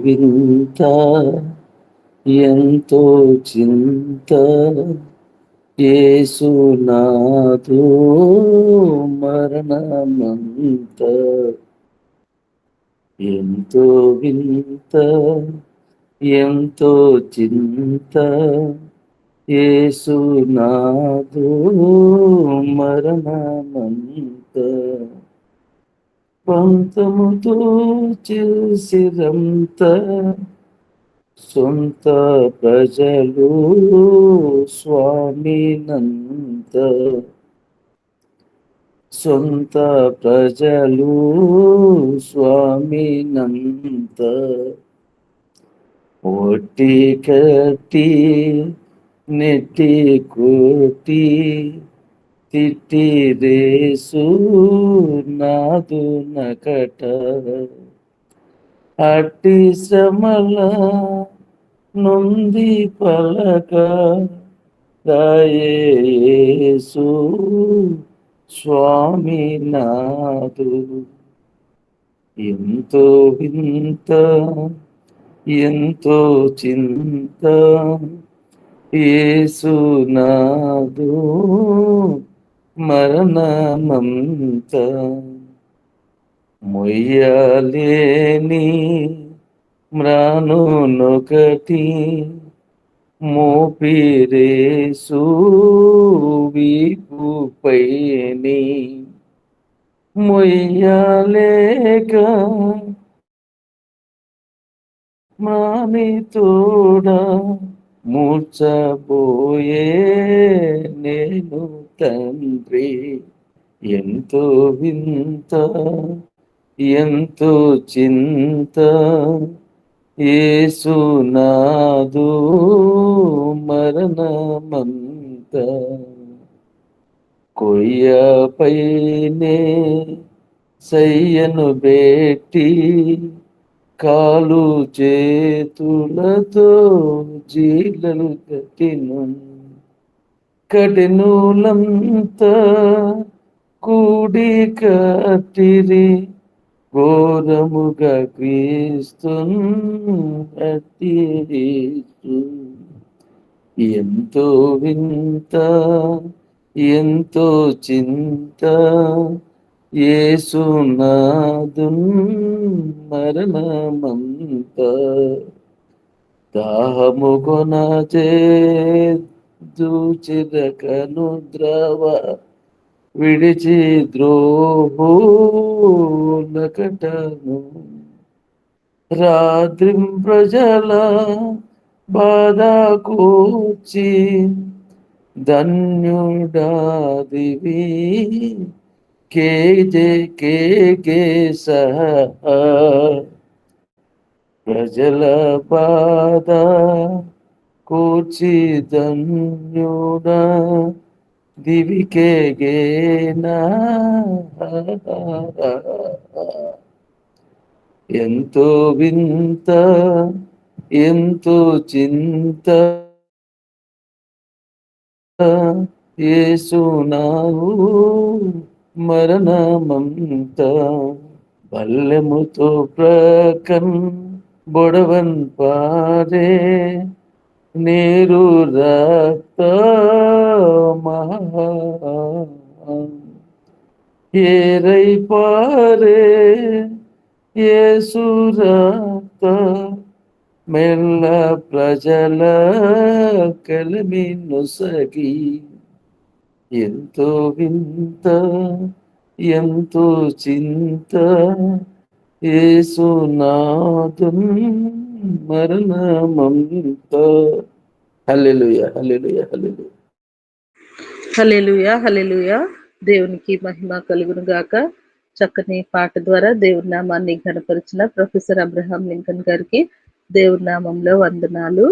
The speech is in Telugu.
వింత ఎంతో చింత యేసునాథు మరణమంత ఎంతో వింత ఎంతో చింత యేసునాథు మరణమంత పంతముతో చేసిరంత సొంత ప్రజలు స్వామినంత సొంత ప్రజలు స్వామినంత ఒట్టి కట్టి నెట్టి కోటి తిట్టి రేసు నాదు నకట అట్టి శ్రమల నొంది పలక దయేసు స్వామి నాదు ఎంతో వింత ఎంతో చింత యేసునాథు మరణమంత మొయ్యలేని మ్రానునొకటి మోపిరేసు వీపుపైని మొయ్యలేక మాని తోడా మూర్చబోయే నేను తండ్రి ఎంతో వింత ఎంతో చింత యేసునాథు మరణమంత కొయ్యపైనే సయ్యను బెట్టి కాలు చేతులతో జీలలు కఠినులంతా కూడి కట్టిరి ఘోరముగా క్రీస్తున్ అట్టిరీస్తు ఎంతో వింత ఎంతో చింత యేసునాథున్ మరణమంత దాహము కొన చేకను ద్రవ విడిచి ద్రోహులకటను రాత్రి ప్రజల బాధ కూర్చి ధన్యుడాదివి కేకే సహ ప్రజల బాధ కూర్చి ధన్యుడా దివికేగేనా ఎంతో వింత ఎంతో చింత యేసునాథు మరణమంత బల్లెముతో ప్రకన్ బొడవన్ పారే నీరు రక్త మహా ఏరై పారే యేసు రక్త మెల్ల ప్రజల కలిమి నొసగి ఎంతో వింత ఎంతో చింత యేసునాథున్ మరణమంత హల్లెలూయా హల్లెలూయా హల్లెలూయా హల్లెలూయా హల్లెలూయా. దేవునికి మహిమ కలుగును గాక. చక్కని పాట ద్వారా దేవుని నామాన్ని ఘనపరిచిన ప్రొఫెసర్ అబ్రహాం లింకన్ గారికి దేవుని నామంలో వందనాలు.